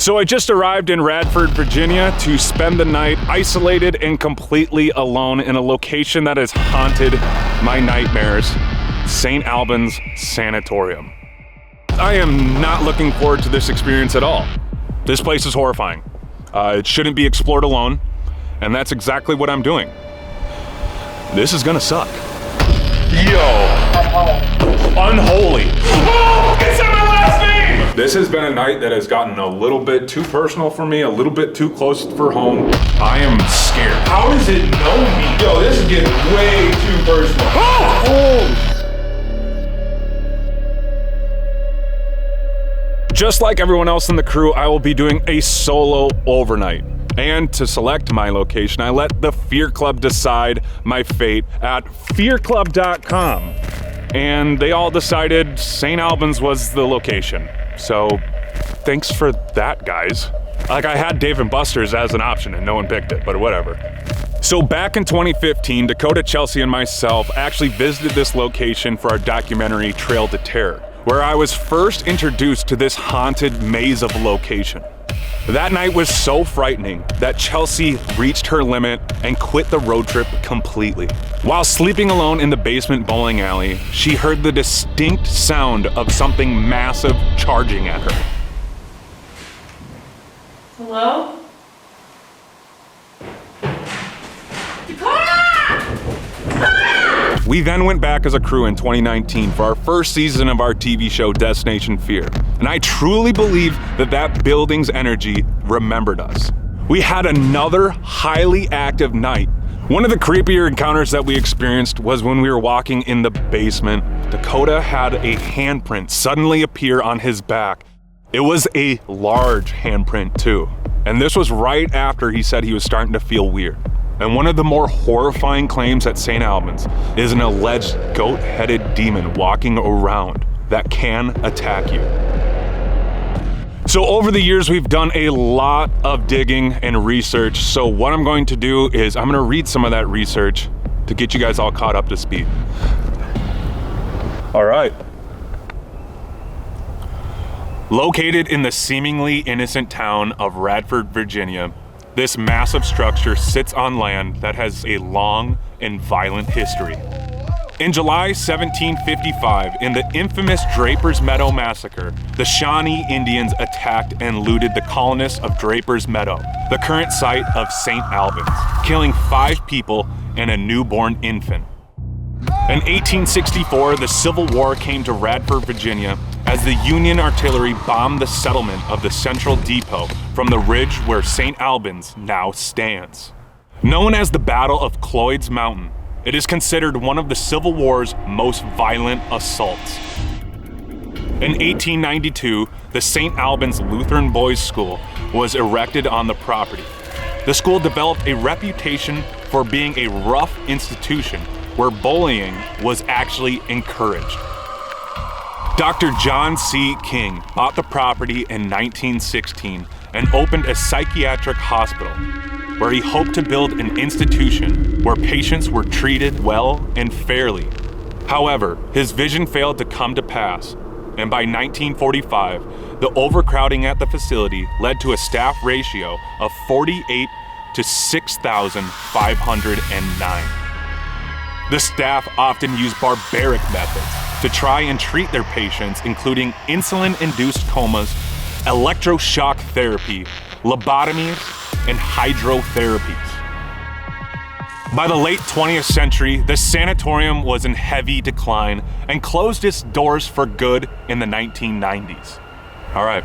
So I just arrived in Radford, Virginia to spend the night isolated and completely alone in a location that has haunted my nightmares, St. Albans Sanatorium. I am not looking forward to this experience at all. This place is horrifying. It shouldn't be explored alone, and that's exactly what I'm doing. This is gonna suck. Yo! Unholy. Oh, it said my last name! This has been a night that has gotten a little bit too personal for me, a little bit too close for home. I am scared. How does it know me? Yo, this is getting way too personal. Oh! Just like everyone else in the crew, I will be doing a solo overnight. And to select my location, I let the Fear Club decide my fate at fearclub.com. And they all decided St. Albans was the location. So thanks for that, guys. Like, I had Dave & Buster's as an option and no one picked it, but whatever. So back in 2015, Dakota, Chelsea, and myself actually visited this location for our documentary Trail to Terror, where I was first introduced to this haunted maze of a location. That night was so frightening that Chelsea reached her limit and quit the road trip completely. While sleeping alone in the basement bowling alley, she heard the distinct sound of something massive charging at her. Hello? Dakota! Dakota! We then went back as a crew in 2019 for our first season of our TV show Destination Fear, and I truly believe that that building's energy remembered us. We had another highly active night. One of the creepier encounters that we experienced was when we were walking in the basement. Dakota had a handprint suddenly appear on his back. It was a large handprint too, and this was right after he said he was starting to feel weird. And one of the more horrifying claims at St. Albans is an alleged goat-headed demon walking around that can attack you. So over the years, we've done a lot of digging and research. So what I'm going to do is I'm gonna read some of that research to get you guys all caught up to speed. All right. Located in the seemingly innocent town of Radford, Virginia, this massive structure sits on land that has a long and violent history. In July 1755, in the infamous Draper's Meadow Massacre, the Shawnee Indians attacked and looted the colonists of Draper's Meadow, the current site of St. Albans, killing 5 people and a newborn infant. In 1864, the Civil War came to Radford, Virginia, as the Union artillery bombed the settlement of the Central Depot from the ridge where St. Albans now stands. Known as the Battle of Cloyd's Mountain, it is considered one of the Civil War's most violent assaults. In 1892, the St. Albans Lutheran Boys' School was erected on the property. The school developed a reputation for being a rough institution where bullying was actually encouraged. Dr. John C. King bought the property in 1916 and opened a psychiatric hospital where he hoped to build an institution where patients were treated well and fairly. However, his vision failed to come to pass, and by 1945, the overcrowding at the facility led to a staff ratio of 48 to 6,509. The staff often used barbaric methods to try and treat their patients, including insulin-induced comas, electroshock therapy, lobotomies, and hydrotherapies. By the late 20th century, the sanatorium was in heavy decline and closed its doors for good in the 1990s. All right,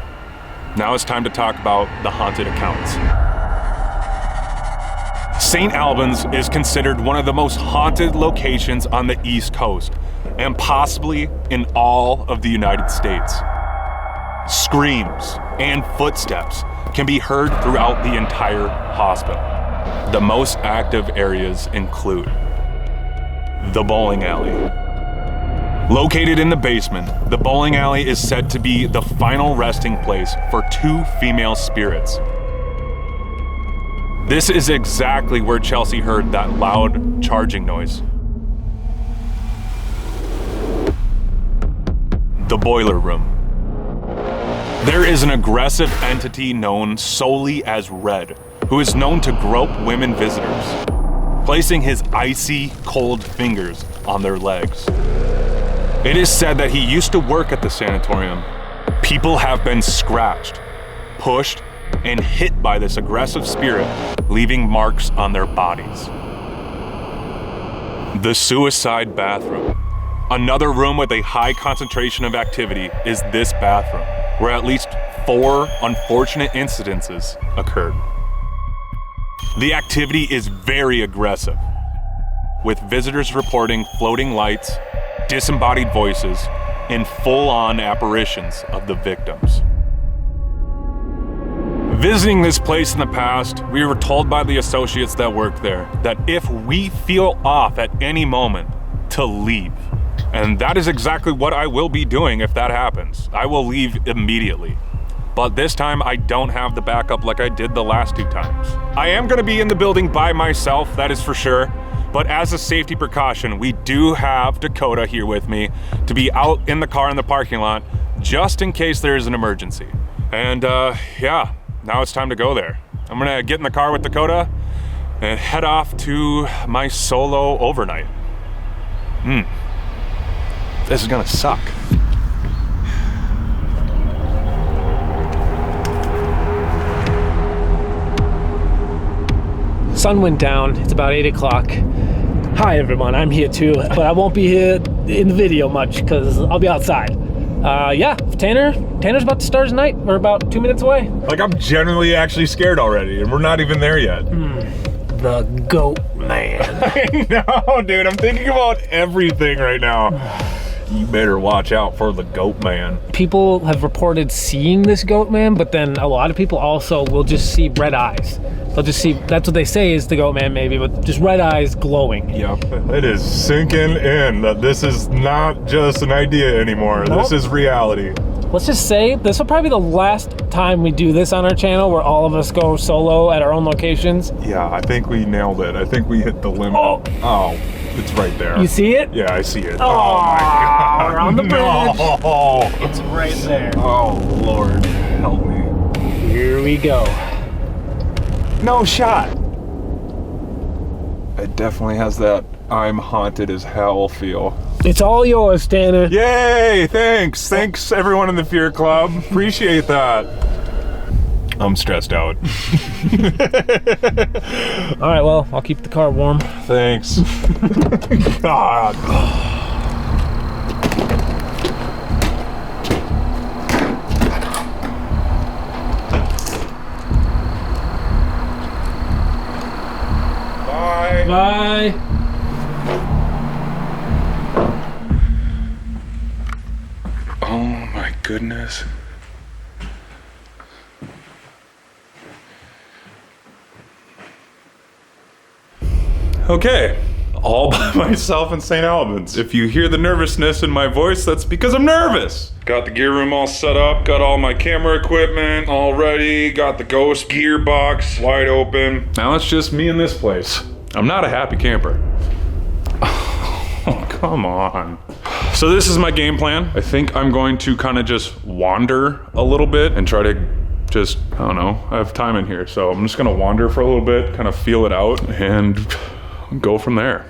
now it's time to talk about the haunted accounts. St. Albans is considered one of the most haunted locations on the East Coast, and possibly in all of the United States. Screams and footsteps can be heard throughout the entire hospital. The most active areas include the bowling alley. Located in the basement, the bowling alley is said to be the final resting place for 2 female spirits. This is exactly where Chelsea heard that loud charging noise. The boiler room. There is an aggressive entity known solely as Red, who is known to grope women visitors, placing his icy, cold fingers on their legs. It is said that he used to work at the sanatorium. People have been scratched, pushed, and hit by this aggressive spirit, leaving marks on their bodies. The suicide bathroom. Another room with a high concentration of activity is this bathroom, where at least 4 unfortunate incidences occurred. The activity is very aggressive, with visitors reporting floating lights, disembodied voices, and full-on apparitions of the victims. Visiting this place in the past, we were told by the associates that work there that if we feel off at any moment, to leave. And that is exactly what I will be doing if that happens. I will leave immediately. But this time I don't have the backup like I did the last 2 times. I am gonna be in the building by myself, that is for sure. But as a safety precaution, we do have Dakota here with me to be out in the car in the parking lot, just in case there is an emergency. And yeah, now it's time to go there. I'm gonna get in the car with Dakota and head off to my solo overnight. This is gonna suck. Sun went down, it's about 8 o'clock. Hi everyone, I'm here too, but I won't be here in the video much because I'll be outside. Yeah, Tanner's about to start his night. We're about 2 minutes away. Like, I'm genuinely actually scared already, and we're not even there yet. The goat man. I know, dude, I'm thinking about everything right now. You better watch out for the goat man. People have reported seeing this goat man, but then a lot of people also will just see red eyes. They'll just see, that's what they say is the goat man maybe, but just red eyes glowing. Yep, it is sinking in that this is not just an idea anymore. Nope. This is reality. Let's just say this will probably be the last time we do this on our channel where all of us go solo at our own locations. Yeah, I think we nailed it. I think we hit the limit. Oh, it's right there. You see it? Yeah, I see it. Oh my God. We're on the bridge. No. It's right there. Oh, Lord, help me. Here we go. No shot. It definitely has that I'm haunted as hell feel. It's all yours, Tanner. Yay, thanks. Thanks everyone in the Fear Club. Appreciate that. I'm stressed out. All right, well, I'll keep the car warm. Thanks. God. Bye. Bye. Oh my goodness. Okay, all by myself in St. Albans. If you hear the nervousness in my voice, that's because I'm nervous. Got the gear room all set up, got all my camera equipment all ready, got the ghost gear box wide open. Now it's just me in this place. I'm not a happy camper. Oh, come on. So this is my game plan. I think I'm going to kind of just wander a little bit and try to just, I don't know, I have time in here. So I'm just gonna wander for a little bit, kind of feel it out and go from there.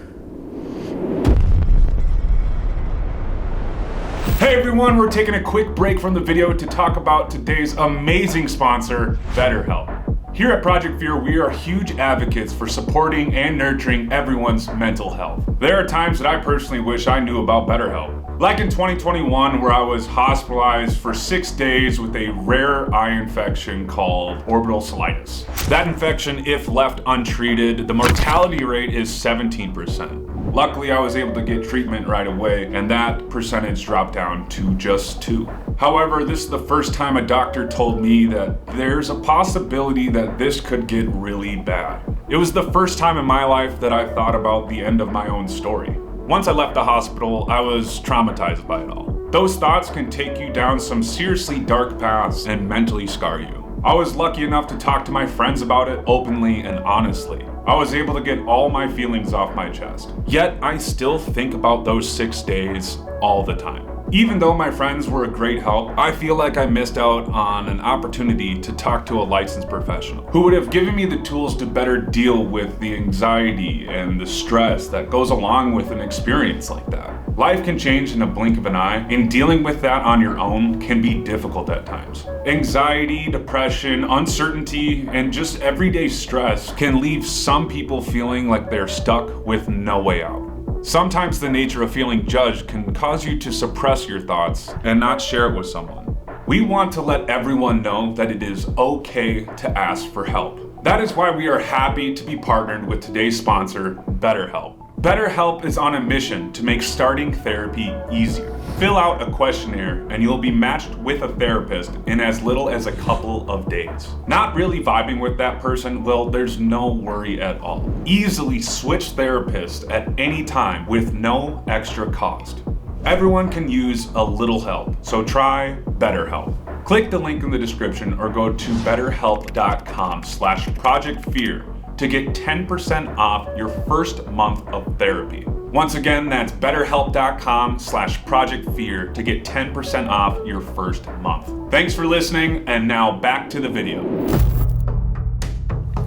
Hey everyone, we're taking a quick break from the video to talk about today's amazing sponsor, BetterHelp. Here at Project Fear, we are huge advocates for supporting and nurturing everyone's mental health. There are times that I personally wish I knew about BetterHelp. Like in 2021, where I was hospitalized for 6 days with a rare eye infection called orbital colitis. That infection, if left untreated, the mortality rate is 17%. Luckily, I was able to get treatment right away, and that percentage dropped down to just 2. However, this is the first time a doctor told me that there's a possibility that this could get really bad. It was the first time in my life that I thought about the end of my own story. Once I left the hospital, I was traumatized by it all. Those thoughts can take you down some seriously dark paths and mentally scar you. I was lucky enough to talk to my friends about it openly and honestly. I was able to get all my feelings off my chest. Yet, I still think about those 6 days all the time. Even though my friends were a great help, I feel like I missed out on an opportunity to talk to a licensed professional who would have given me the tools to better deal with the anxiety and the stress that goes along with an experience like that. Life can change in a blink of an eye, and dealing with that on your own can be difficult at times. Anxiety, depression, uncertainty, and just everyday stress can leave some people feeling like they're stuck with no way out. Sometimes the nature of feeling judged can cause you to suppress your thoughts and not share it with someone. We want to let everyone know that it is okay to ask for help. That is why we are happy to be partnered with today's sponsor, BetterHelp. BetterHelp is on a mission to make starting therapy easier. Fill out a questionnaire and you'll be matched with a therapist in as little as a couple of days. Not really vibing with that person? Well, there's no worry at all. Easily switch therapists at any time with no extra cost. Everyone can use a little help, so try BetterHelp. Click the link in the description or go to betterhelp.com/projectfear to get 10% off your first month of therapy. Once again, that's betterhelp.com/projectfear to get 10% off your first month. Thanks for listening, and now back to the video.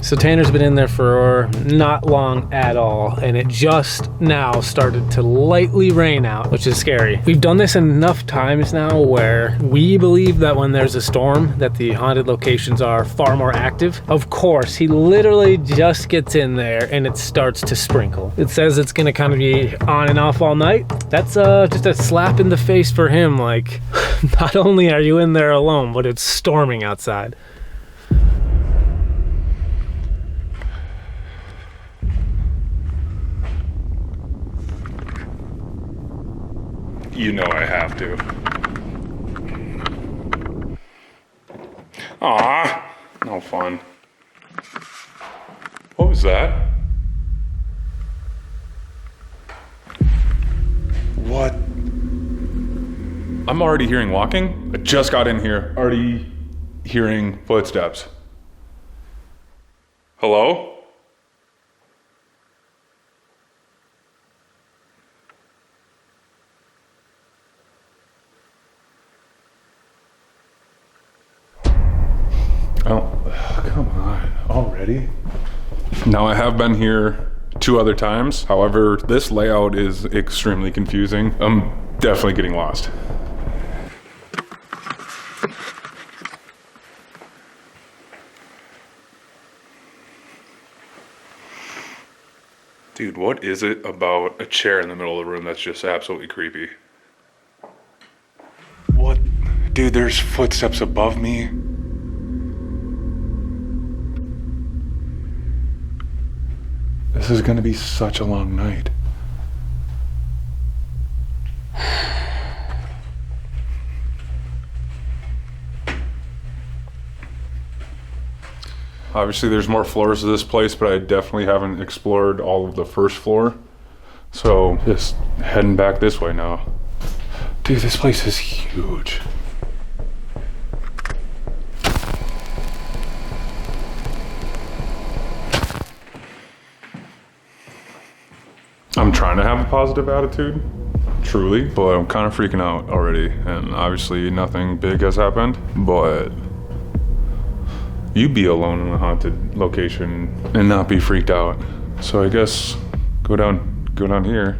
So Tanner's been in there for not long at all, and it just now started to lightly rain out, which is scary. We've done this enough times now where we believe that when there's a storm that the haunted locations are far more active. Of course, he literally just gets in there and it starts to sprinkle. It says it's gonna kind of be on and off all night. That's just a slap in the face for him, like, not only are you in there alone, but it's storming outside. You know I have to. Aw, no fun. What was that? What? I'm already hearing walking. I just got in here, already hearing footsteps. Hello? Oh, come on, already? Now I have been here 2 other times. However, this layout is extremely confusing. I'm definitely getting lost. Dude, what is it about a chair in the middle of the room that's just absolutely creepy? What? Dude, there's footsteps above me. This is gonna be such a long night. Obviously there's more floors to this place, but I definitely haven't explored all of the first floor. So just heading back this way now. Dude, this place is huge. I'm trying to have a positive attitude, truly, but I'm kind of freaking out already, and obviously nothing big has happened, but you'd be alone in a haunted location and not be freaked out. So I guess go down here.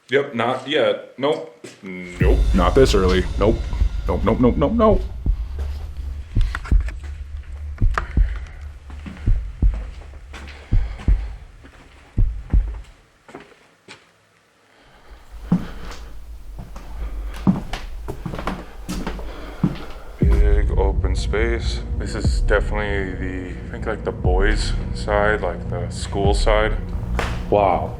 Yep, not yet. Nope. Not this early. Nope. Nope. Open space. This is definitely I think like the boys' side, like the school side. Wow.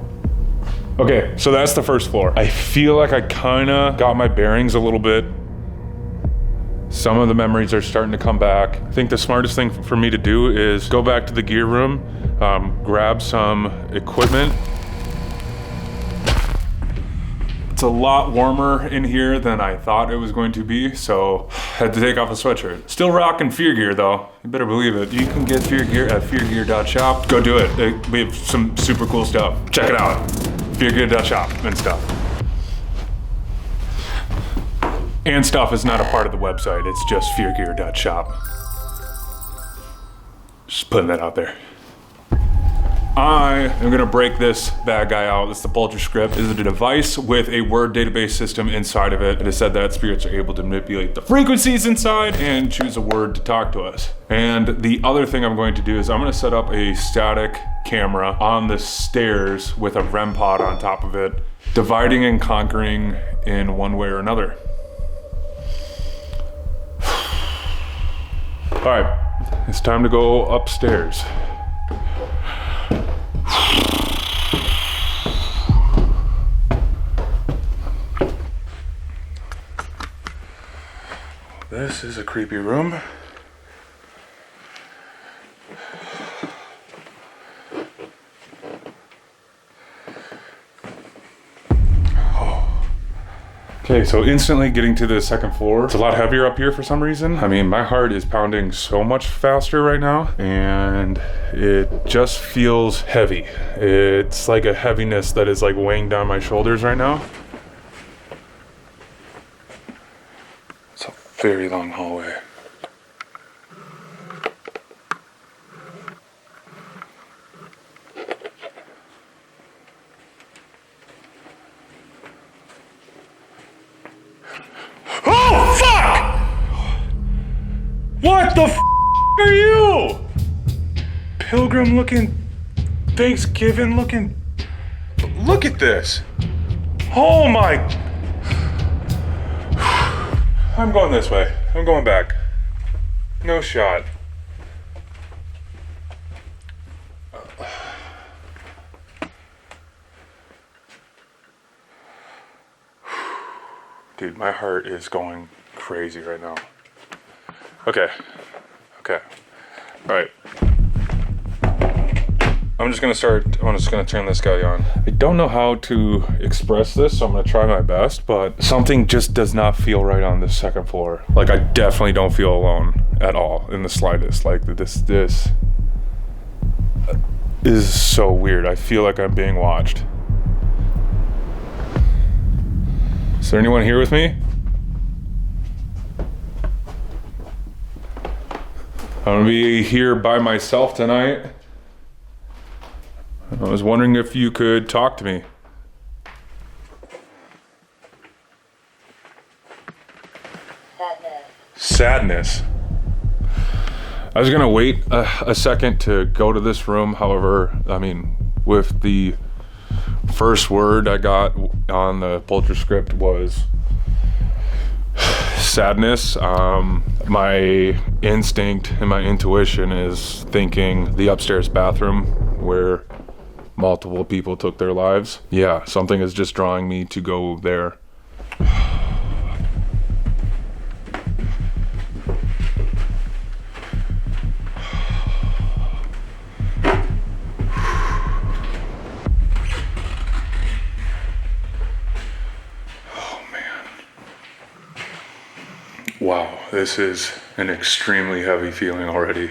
Okay, so that's the first floor. I feel like I kinda got my bearings a little bit. Some of the memories are starting to come back. I think the smartest thing for me to do is go back to the gear room, grab some equipment. It's a lot warmer in here than I thought it was going to be, so had to take off a sweatshirt. Still rocking Fear Gear though. You better believe it. You can get Fear Gear at feargear.shop. Go do it. We have some super cool stuff. Check it out. feargear.shop and stuff. And stuff is not a part of the website. It's just feargear.shop. Just putting that out there. I am gonna break this bad guy out. This is the Polter script. This is a device with a word database system inside of it. It is said that spirits are able to manipulate the frequencies inside and choose a word to talk to us. And the other thing I'm going to do is I'm gonna set up a static camera on the stairs with a REM pod on top of it, dividing and conquering in one way or another. All right, it's time to go upstairs. This is a creepy room. Okay, so instantly getting to the second floor. It's a lot heavier up here for some reason. I mean, my heart is pounding so much faster right now, and it just feels heavy. It's like a heaviness that is like weighing down my shoulders right now. It's a very long hallway. Oh, fuck! What the f are you? Pilgrim looking, Thanksgiving looking. Look at this. Oh my. I'm going this way. I'm going back. No shot. Dude, my heart is going crazy right now. Okay. All right. I'm just gonna turn this guy on. I don't know how to express this, so I'm gonna try my best, but something just does not feel right on this second floor. Like, I definitely don't feel alone at all in the slightest. Like, this is so weird. I feel like I'm being watched. Is there anyone here with me? I'm gonna be here by myself tonight. I was wondering if you could talk to me. Sadness. I was gonna wait a second to go to this room. However, I mean, with the first word I got on the Polter script was sadness. My instinct and my intuition is thinking the upstairs bathroom where multiple people took their lives. Yeah, something is just drawing me to go there. Wow, this is an extremely heavy feeling already.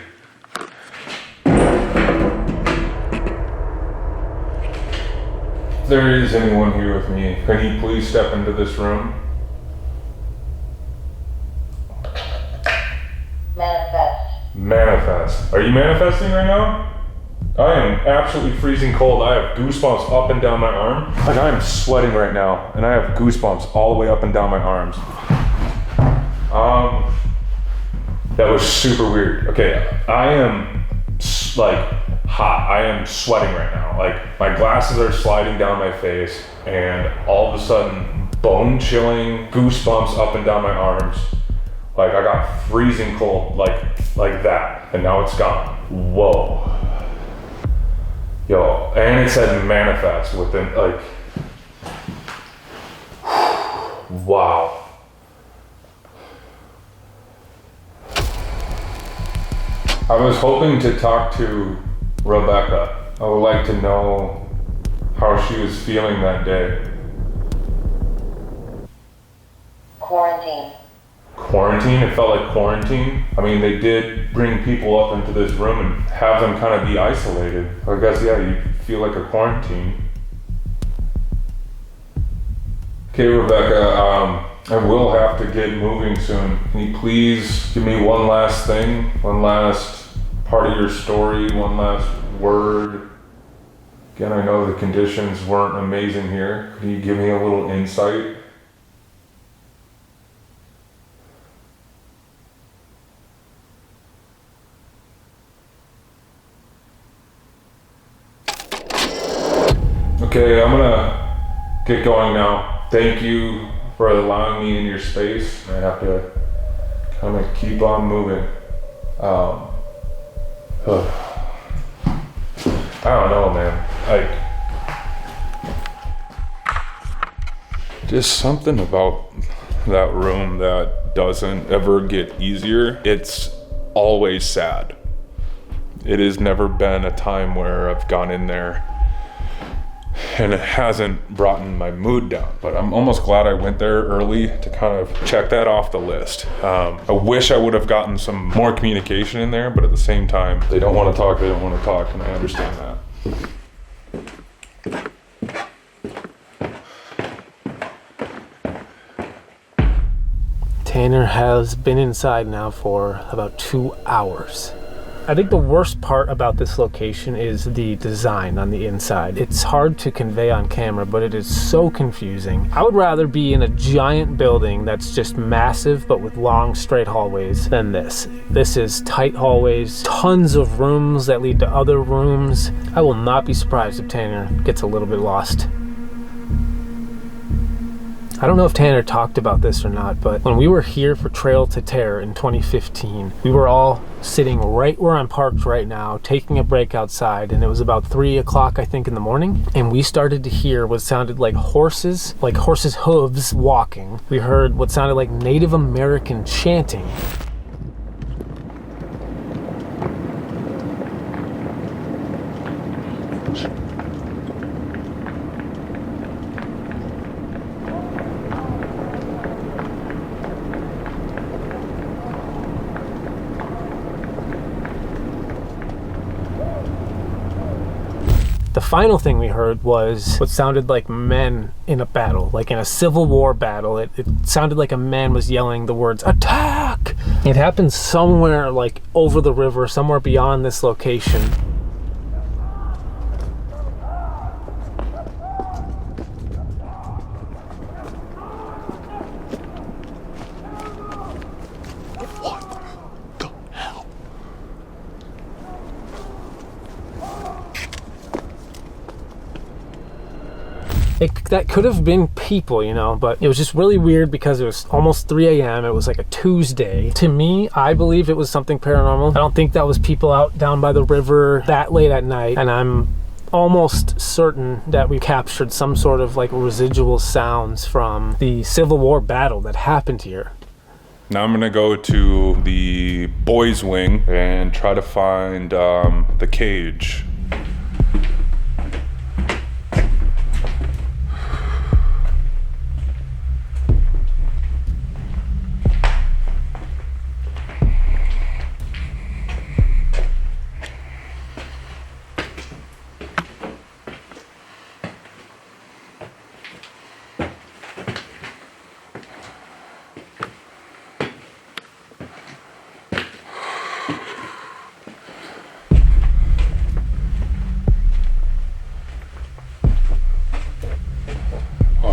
If there is anyone here with me, can you please step into this room? Manifest. Are you manifesting right now? I am absolutely freezing cold. I have goosebumps up and down my arm. Like, I am sweating right now, and I have goosebumps all the way up and down my arms. That was super weird. Okay, I am like hot. I am sweating right now. Like, my glasses are sliding down my face, and all of a sudden, bone chilling, goosebumps up and down my arms. Like, I got freezing cold, like that, and now it's gone. Whoa. Yo, and it said manifest within, like, wow. I was hoping to talk to Rebecca. I would like to know how she was feeling that day. quarantine. Quarantine? It felt like quarantine. I mean, they did bring people up into this room and have them kind of be isolated. I guess, yeah, you feel like a quarantine. Okay, Rebecca, I will have to get moving soon. Can you please give me one last thing, one last part of your story, one last word? Again, I know the conditions weren't amazing here. Can you give me a little insight? Okay, I'm gonna get going now. Thank you for allowing me in your space. I have to kind of keep on moving. I don't know, man. Just something about that room that doesn't ever get easier. It's always sad. It has never been a time where I've gone in there and it hasn't brought my mood down, but I'm almost glad I went there early to kind of check that off the list. I wish I would have gotten some more communication in there, but at the same time, they don't want to talk, and I understand that. Tanner has been inside now for about 2 hours. I think the worst part about this location is the design on the inside. It's hard to convey on camera, but it is so confusing. I would rather be in a giant building that's just massive but with long straight hallways than this. This is tight hallways, tons of rooms that lead to other rooms. I will not be surprised if Tanner gets a little bit lost. I don't know if Tanner talked about this or not, but when we were here for Trail to Terror in 2015, we were all sitting right where I'm parked right now, taking a break outside, and it was about 3 o'clock, I think, in the morning, and we started to hear what sounded like horses' hooves walking. We heard what sounded like Native American chanting. The final thing we heard was what sounded like men in a battle, like in a Civil War battle. It sounded like a man was yelling the words, "Attack!" It happened somewhere like over the river, somewhere beyond this location. That could have been people, you know, but it was just really weird because it was almost 3 a.m. It was like a Tuesday. To me, I believe it was something paranormal. I don't think that was people out down by the river that late at night, and I'm almost certain that we captured some sort of like residual sounds from the Civil War battle that happened here. Now I'm gonna go to the boys' wing and try to find the cage.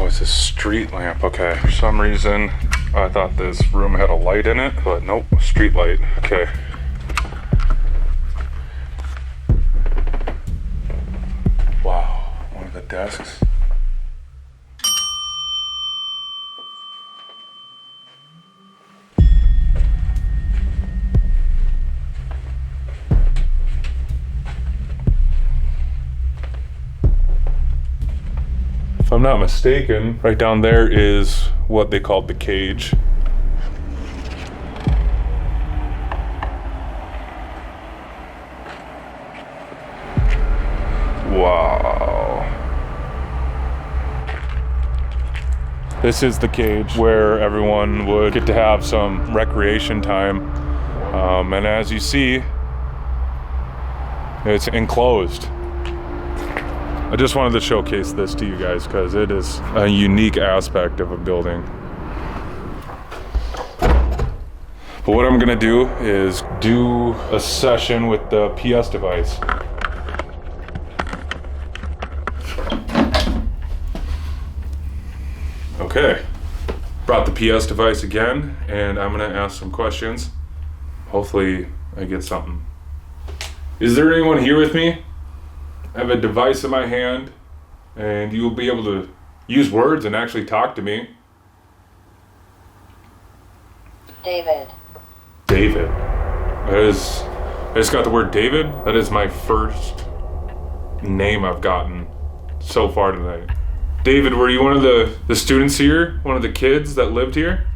It's a street lamp. Okay, for some reason I thought this room had a light in it, but nope, street light. Okay. Wow, one of the desks. If I'm not mistaken, right down there is what they called the cage. Wow. This is the cage where everyone would get to have some recreation time. And as you see, it's enclosed. I just wanted to showcase this to you guys because it is a unique aspect of a building. But what I'm gonna do is do a session with the PS device. Okay, brought the PS device again, and I'm gonna ask some questions. Hopefully I get something. Is there anyone here with me? I have a device in my hand, and you will be able to use words and actually talk to me. David. David. I just got the word David. That is my first name I've gotten so far tonight. David, were you one of the students here? One of the kids that lived here?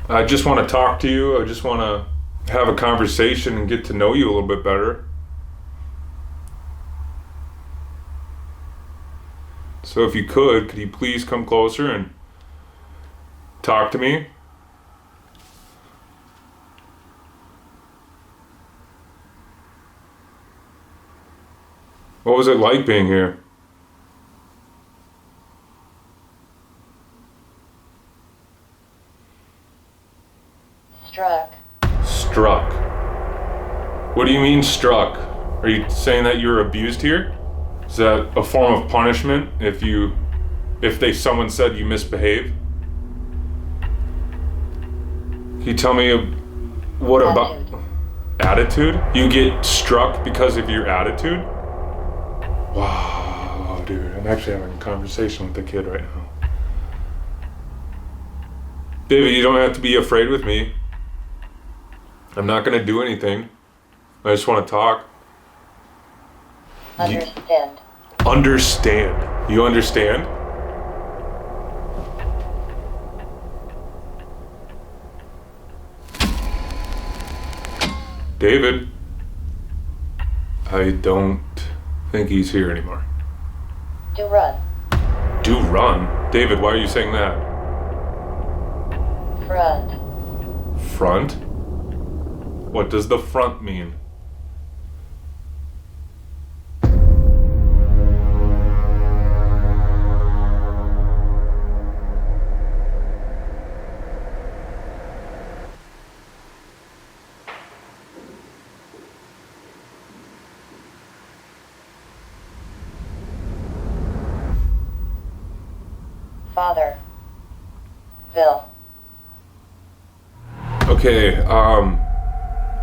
I just want to talk to you. I just want to have a conversation and get to know you a little bit better. So if you could you please come closer and talk to me? What was it like being here? Struck. Struck. What do you mean struck? Are you saying that you were abused here? Is that a form of punishment if someone said you misbehave? Can you tell me what about attitude? You get struck because of your attitude? Wow, dude, I'm actually having a conversation with the kid right now. Baby, you don't have to be afraid with me. I'm not gonna do anything. I just want to talk. Understand. Understand. You understand? David. I don't think he's here anymore. Do run. Do run? David, why are you saying that? Front. Front? What does the front mean? Father. Bill. Okay,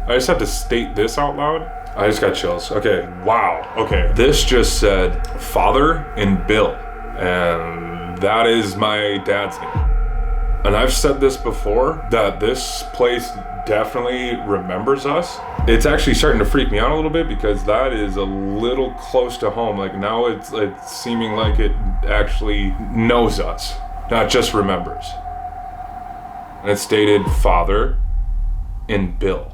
I just have to state this out loud. I just got chills. Okay, wow. Okay, this just said Father and Bill, and that is my dad's name. And I've said this before, that this place definitely remembers us. It's actually starting to freak me out a little bit because that is a little close to home. Like now it's seeming like it actually knows us, not just remembers. And it stated Father and Bill.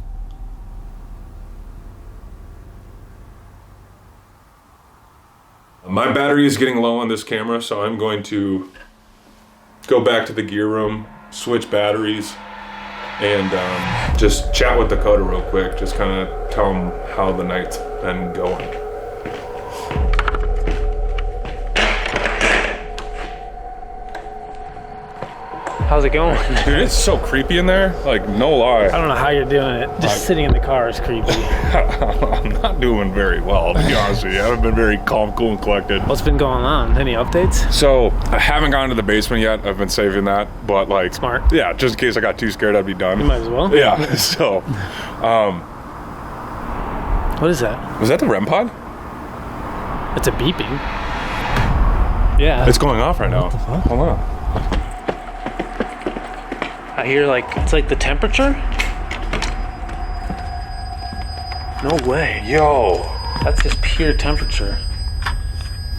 My battery is getting low on this camera, so I'm going to go back to the gear room, switch batteries, and just chat with Dakota real quick. Just kind of tell him how the night's been going. How's it going? Dude, it's so creepy in there. Like, no lie. I don't know how you're doing it. Just sitting in the car is creepy. I'm not doing very well, to be honest with you. I haven't been very calm, cool, and collected. What's been going on? Any updates? So, I haven't gone to the basement yet. I've been saving that, but like... Smart. Yeah, just in case I got too scared, I'd be done. You might as well. Yeah, so... What is that? Was that the REM pod? It's a beeping. Yeah. It's going off right now. Hold on. I hear it's like the temperature. No way. Yo. That's just pure temperature.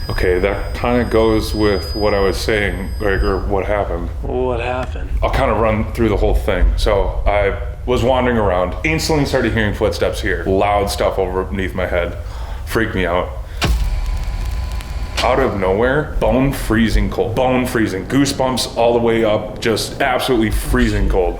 Okay, that kind of goes with what I was saying, or what happened. What happened? I'll kind of run through the whole thing. So I was wandering around, instantly started hearing footsteps here. Loud stuff over beneath my head. Freaked me out. out of nowhere, bone freezing cold. Bone freezing, goosebumps all the way up, just absolutely freezing cold.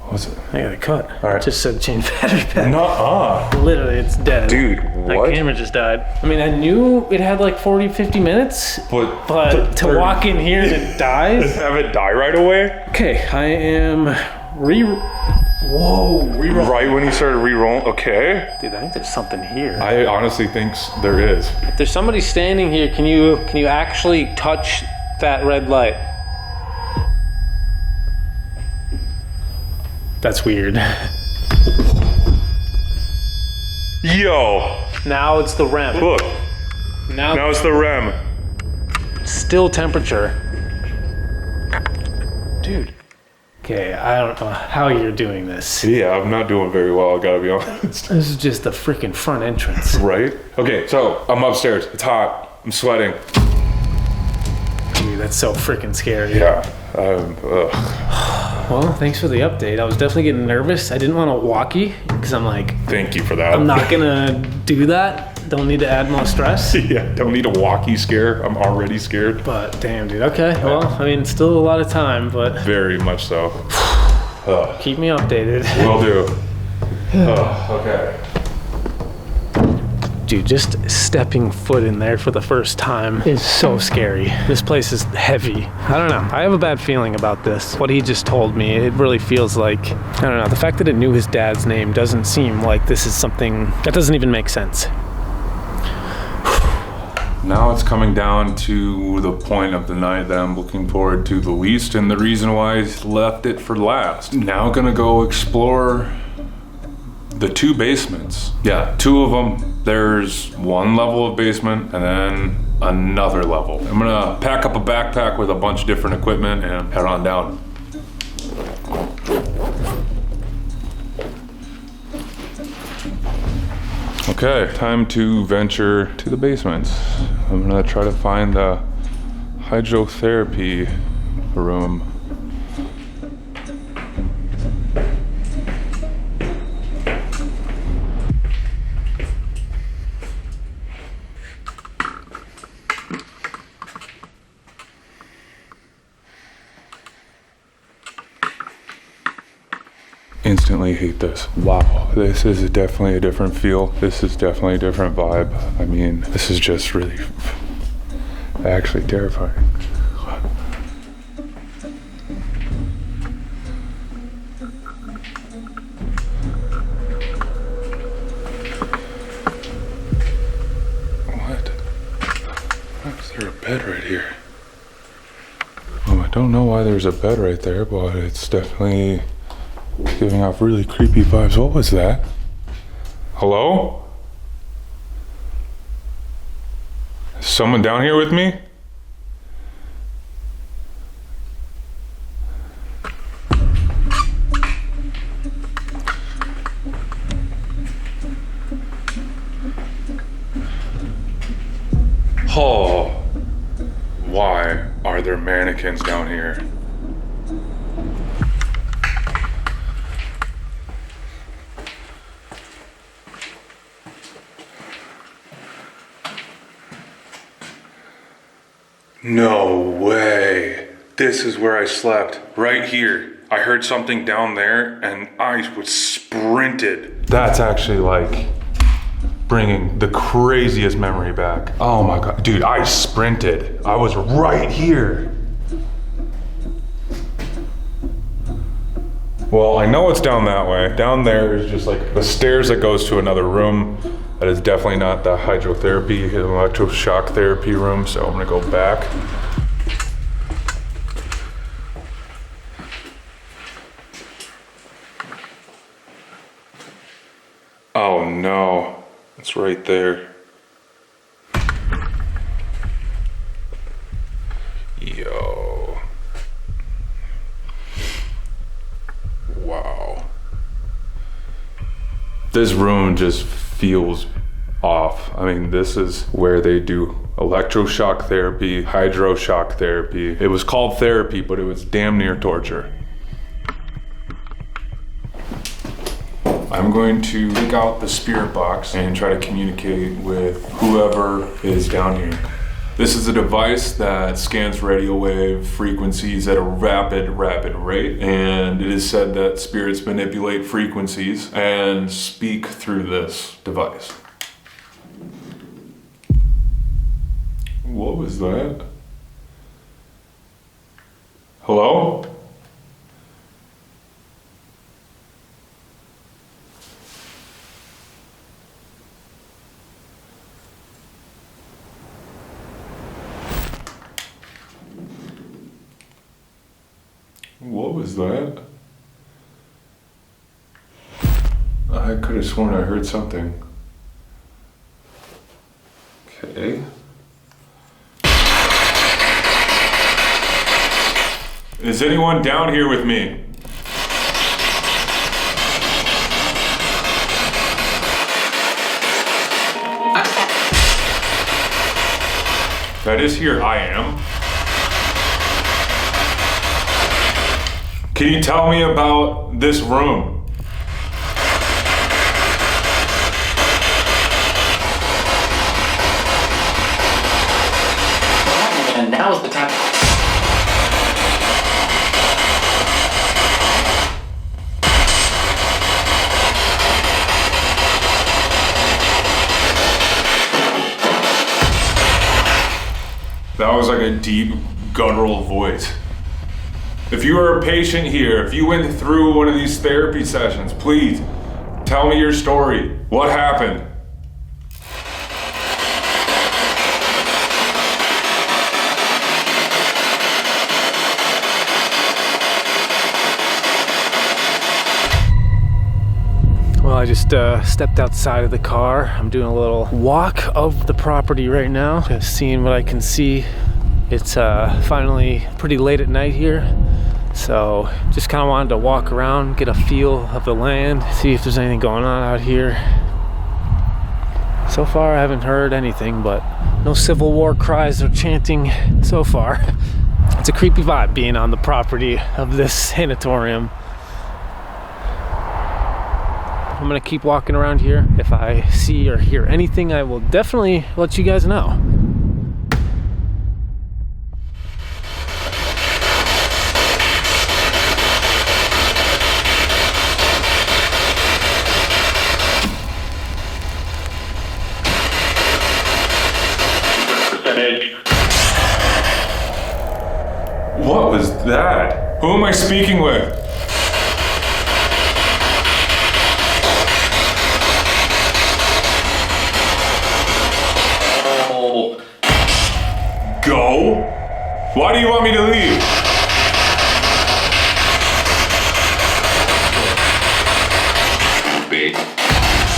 What's it? I got a cut. All right. Just said change battery pack. Nuh-uh. Literally, it's dead. Dude, My what? camera just died. I mean, I knew it had like 40, 50 minutes, But to walk in here and it dies. have it die right away? Okay, I am re-roll. Right when you started re-rolling, okay. Dude, I think there's something here. I honestly think there is. If there's somebody standing here, can you actually touch that red light? That's weird. Yo, Now it's the REM. look, Now now it's the REM. still temperature. Dude. Okay, I don't know how you're doing this. Yeah, I'm not doing very well, I gotta be honest. This is just the freaking front entrance. Right? Okay, so I'm upstairs, it's hot, I'm sweating. Dude, that's so freaking scary. Yeah, Well, thanks for the update. I was definitely getting nervous. I didn't want to walkie because I'm like, thank you for that. I'm not gonna do that. Don't need to add more stress. Yeah, don't need a walkie scare, I'm already scared. But damn, dude. Okay. Well, I mean, still a lot of time, but Very much so. keep me updated. Will do. Okay. Dude, just stepping foot in there for the first time is so scary. This place is heavy. I don't know. I have a bad feeling about this. What he just told me, it really feels like, I don't know, the fact that it knew his dad's name doesn't seem like this is something that doesn't even make sense. Now it's coming down to the point of the night that I'm looking forward to the least, and the reason why I left it for last. Now gonna go explore the 2 basements. Yeah, 2 of them. There's 1 level of basement and then another level. I'm gonna pack up a backpack with a bunch of different equipment and head on down. Okay, time to venture to the basements. I'm gonna try to find the hydrotherapy room. Instantly hate this. Wow, this is definitely a different feel. This is definitely a different vibe. I mean, this is just really actually terrifying. What? Why is there a bed right here? Well, I don't know why there's a bed right there, but it's definitely giving off really creepy vibes. What was that? Hello? Is someone down here with me? Oh, why are there mannequins down here? No way. This is where I slept. Right here. I heard something down there and I was sprinted. That's actually like bringing the craziest memory back. Oh my God. Dude, I sprinted. I was right here. Well, I know it's down that way. Down there is just like the stairs that goes to another room. That is definitely not the hydrotherapy, electroshock therapy room, so I'm gonna go back. Oh no, it's right there. Yo. Wow. This room just feels off. I mean, this is where they do electroshock therapy, hydroshock therapy. It was called therapy, but it was damn near torture. I'm going to take out the spirit box and try to communicate with whoever is down here. This is a device that scans radio wave frequencies at a rapid rate, and it is said that spirits manipulate frequencies and speak through this device. What was that? Hello? What was that? I could have sworn I heard something. Okay. Is anyone down here with me? That is here. I am. Can you tell me about this room? And now is the time. That was like a deep, guttural voice. If you are a patient here, if you went through one of these therapy sessions, please tell me your story. What happened? Well, I just stepped outside of the car. I'm doing a little walk of the property right now, just seeing what I can see. It's finally pretty late at night here, so just kind of wanted to walk around, get a feel of the land, see if there's anything going on out here. So far I haven't heard anything, but no Civil War cries or chanting so far. It's a creepy vibe being on the property of this sanatorium. I'm gonna keep walking around here. If I see or hear anything, I will definitely let you guys know. What was that? Who am I speaking with? Go? Why do you want me to leave?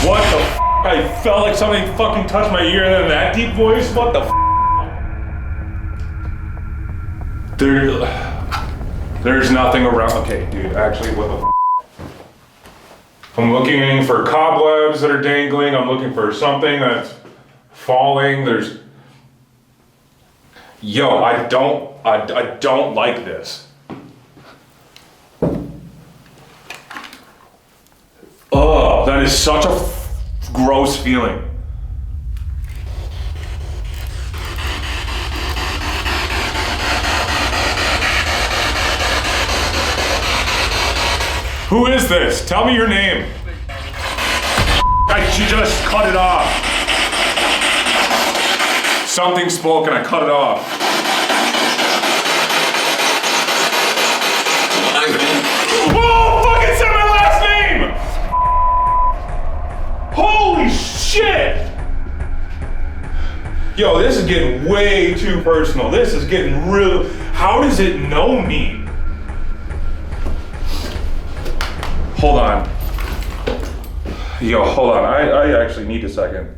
What the f? I felt like something fucking touched my ear and then that deep voice? What the f? There's nothing around. Okay, dude, actually, what the f? I'm looking for cobwebs that are dangling. I'm looking for something that's falling. Yo, I don't like this. Oh, that is such a gross feeling. Who is this? Tell me your name. She just cut it off. Something spoke and I cut it off. Oh, fucking said my last name! Holy shit! Yo, this is getting way too personal. This is getting real. How does it know me? Hold on. Yo, hold on. I actually need a second.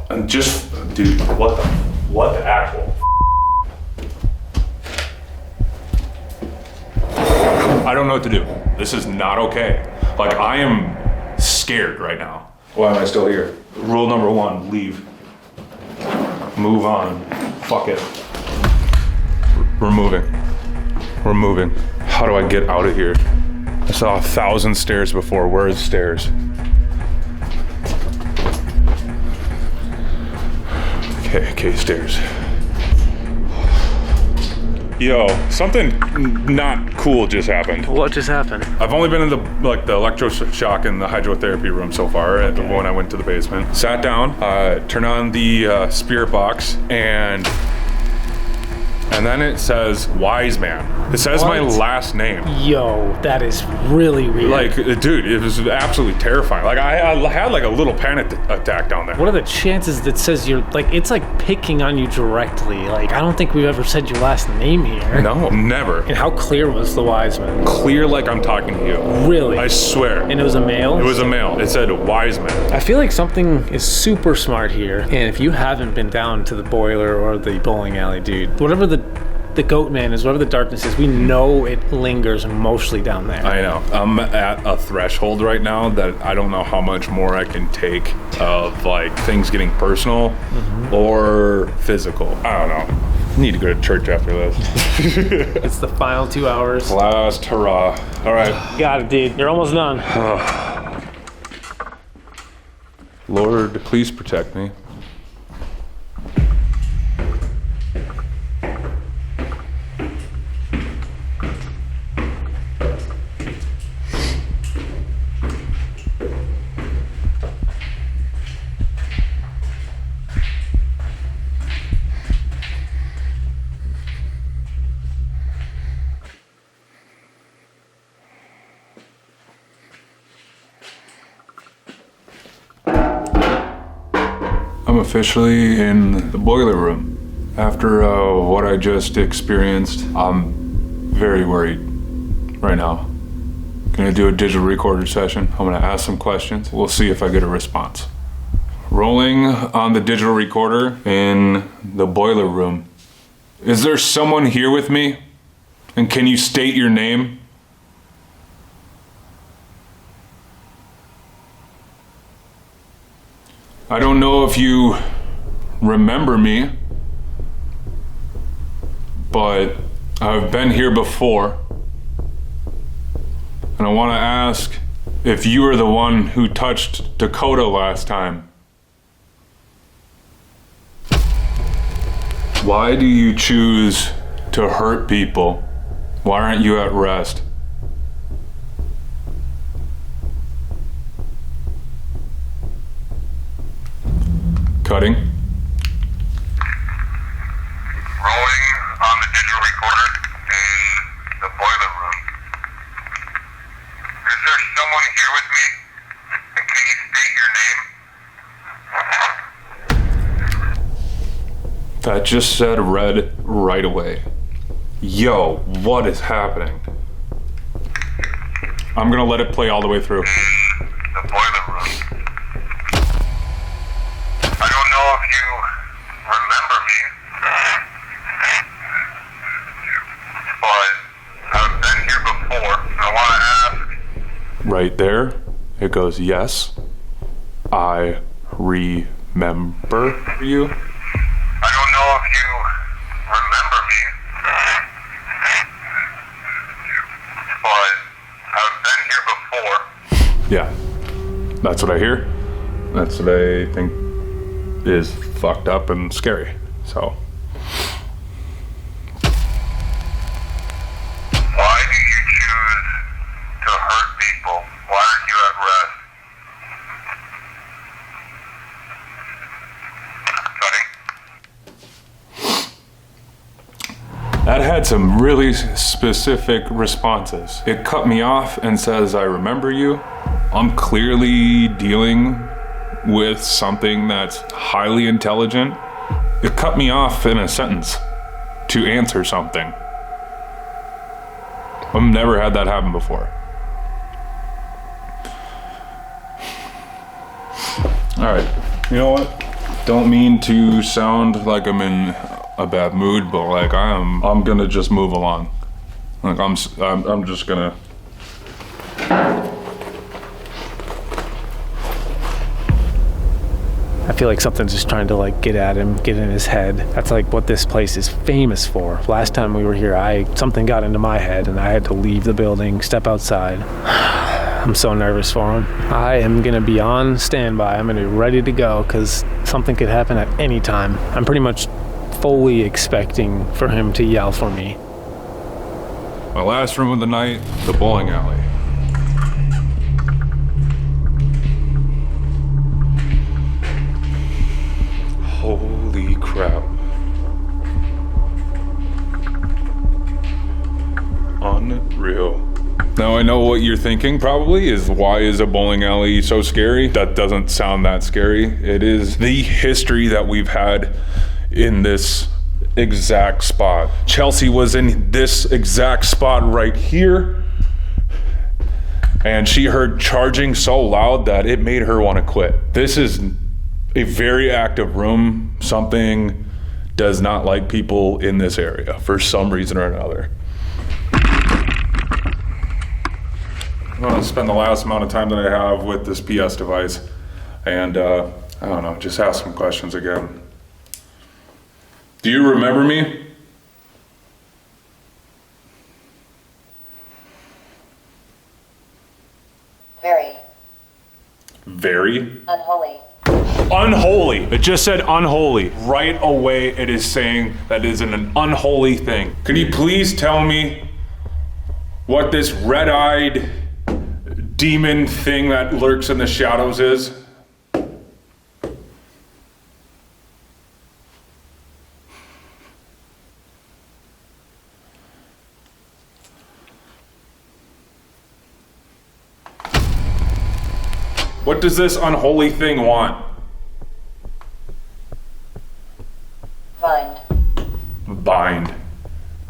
I'm just, dude, what the actual? I don't know what to do. This is not okay. Like, I am scared right now. Why am I still here? Rule number 1, leave. Move on. Fuck it. We're moving. How do I get out of here? I saw 1,000 stairs before. Where are the stairs? Okay, stairs. Yo, something not cool just happened. What just happened? I've only been in the electroshock and the hydrotherapy room so far when I went to the basement. Sat down, turned on the spirit box, and then it says wise man. It says my last name. Yo, that is really weird. Like, dude, it was absolutely terrifying. Like, I had like a little panic attack down there. What are the chances that says you're, like, it's like picking on you directly? Like, I don't think we've ever said your last name here. No, never. And how clear was the wise man? Clear like I'm talking to you. Really? I swear. And it was a male? It was a male. It said wise man. I feel like something is super smart here. And if you haven't been down to the boiler or the bowling alley, dude, whatever the goat man is, whatever the darkness is, we know it lingers mostly down there. I know. I'm at a threshold right now that I don't know how much more I can take of like things getting personal or physical. I don't know. Need to go to church after this. It's the final 2 hours. Last hurrah. All right. Got it, dude. You're almost done. Lord, please protect me. I'm officially in the boiler room. After what I just experienced, I'm very worried right now. Gonna do a digital recorder session. I'm gonna ask some questions. We'll see if I get a response. Rolling on the digital recorder in the boiler room. Is there someone here with me? And can you state your name? I don't know if you remember me, but I've been here before. And I want to ask if you were the one who touched Dakota last time. Why do you choose to hurt people? Why aren't you at rest? Cutting. Rolling on the digital recorder in the boiler room. Is there someone here with me? And can you state your name? That just said red right away. Yo, what is happening? I'm gonna let it play all the way through. The boiler room. I don't know if you remember me, but I've been here before. I want to ask. Right there, it goes, yes, I remember you. I don't know if you remember me, but I've been here before. Yeah, that's what I hear. That's what I think is fucked up and scary, so. Why do you choose to hurt people? Why aren't you at rest? Cutting. That had some really specific responses. It cut me off and says, I remember you. I'm clearly dealing with something that's highly intelligent. It cut me off in a sentence to answer something. I've never had that happen before. All right, you know what? Don't mean to sound like I'm in a bad mood, but like I'm gonna just move along. Like I'm just gonna. I feel like something's just trying to like get at him, get in his head. That's like what this place is famous for. Last time we were here, something got into my head and I had to leave the building, step outside. I'm so nervous for him. I am gonna be on standby. I'm gonna be ready to go because something could happen at any time. I'm pretty much fully expecting for him to yell for me. My last room of the night, the bowling alley. Holy crap. Unreal. Now I know what you're thinking probably is, why is a bowling alley so scary? That doesn't sound that scary. It is the history that we've had in this exact spot. Chelsea was in this exact spot right here, and she heard charging so loud that it made her want to quit. This is a very active room. Something does not like people in this area for some reason or another. I'm gonna spend the last amount of time that I have with this PS device and I don't know, just ask some questions again. Do you remember me? Very. Very? Unholy. Unholy. It just said unholy. Right away it is saying that is an unholy thing. Can you please tell me what this red-eyed demon thing that lurks in the shadows is? What does this unholy thing want? Bind. Bind.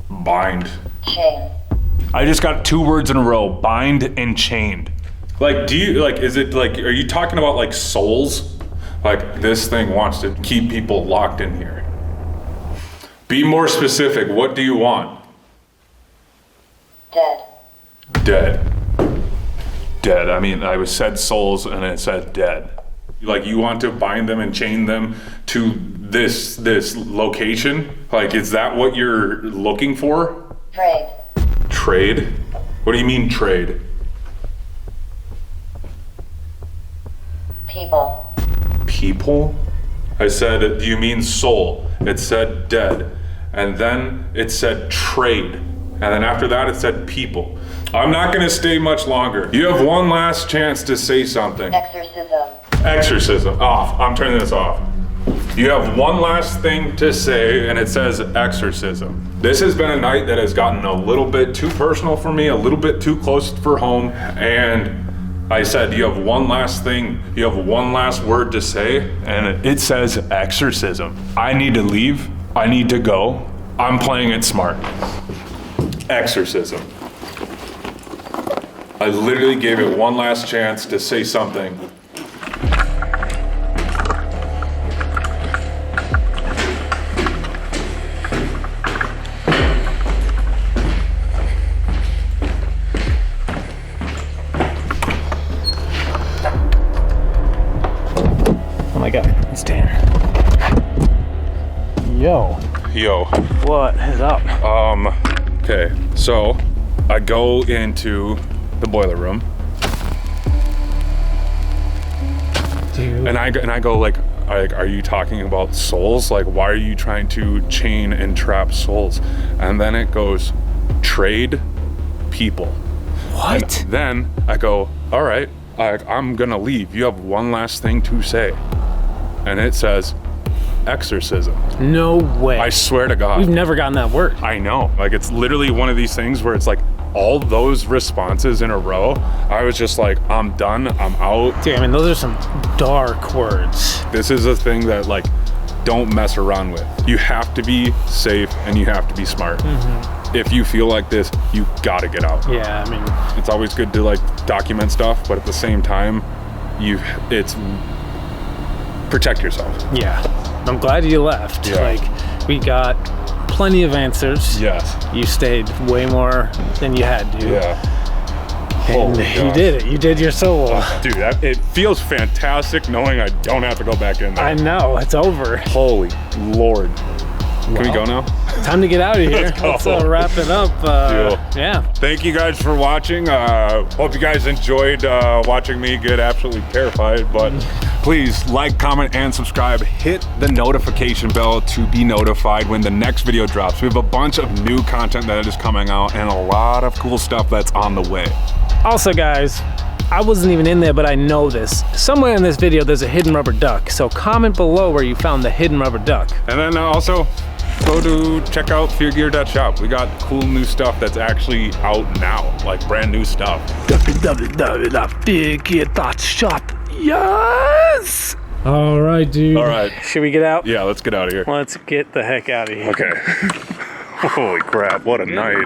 Bind. Chain. I just got 2 words in a row, bind and chained. Like, do you, like, is it like, are you talking about like souls? Like, this thing wants to keep people locked in here. Be more specific, what do you want? Dead. Dead. Dead, I mean, I said souls and it said dead. Like, you want to bind them and chain them to this location? Like, is that what you're looking for? Trade. Trade? What do you mean trade? People. People? I said, do you mean soul? It said dead. And then it said trade. And then after that it said people. I'm not gonna stay much longer. You have one last chance to say something. Exorcism. Exorcism. Off. I'm turning this off. You have one last thing to say, and it says exorcism. This has been a night that has gotten a little bit too personal for me, a little bit too close for home, and I said, you have one last thing, you have one last word to say, and it says exorcism. I need to leave, I need to go, I'm playing it smart. Exorcism. I literally gave it one last chance to say something. Oh my god, it's Dan. Yo. What is up? Okay, so I go into the boiler room. Dude. And I go like, are you talking about souls? Like, why are you trying to chain and trap souls? And then it goes, trade people. What? And then I go, all right, I'm gonna leave. You have one last thing to say. And it says, exorcism. No way. I swear to God. We've never gotten that word. I know. Like, it's literally one of these things where it's like all those responses in a row. I was just like, I'm done. I'm out. Dude, I mean, those are some dark words. This is a thing that, like, don't mess around with. You have to be safe and you have to be smart. Mm-hmm. If you feel like this, you gotta get out. Yeah, I mean, it's always good to like document stuff, but at the same time, it's protect yourself. Yeah. I'm glad you left. Yeah. Like, we got plenty of answers. Yes. You stayed way more than you had to. Yeah. And you did it. You did your solo. Dude, it feels fantastic knowing I don't have to go back in there. I know, it's over. Holy Lord. Can we go now? Time to get out of here. Let's go. Let's wrap it up. Deal. Yeah. Thank you guys for watching. Hope you guys enjoyed watching me get absolutely terrified, but please like, comment, and subscribe. Hit the notification bell to be notified when the next video drops. We have a bunch of new content that is coming out and a lot of cool stuff that's on the way. Also, guys, I wasn't even in there, but I know this. Somewhere in this video, there's a hidden rubber duck. So comment below where you found the hidden rubber duck. And then also, go to check out feargear.shop. We got cool new stuff that's actually out now, like brand new stuff. www.feargear.shop. Yes! All right, dude. All right. Should we get out? Yeah, let's get out of here. Let's get the heck out of here. Okay. Holy crap, what a night.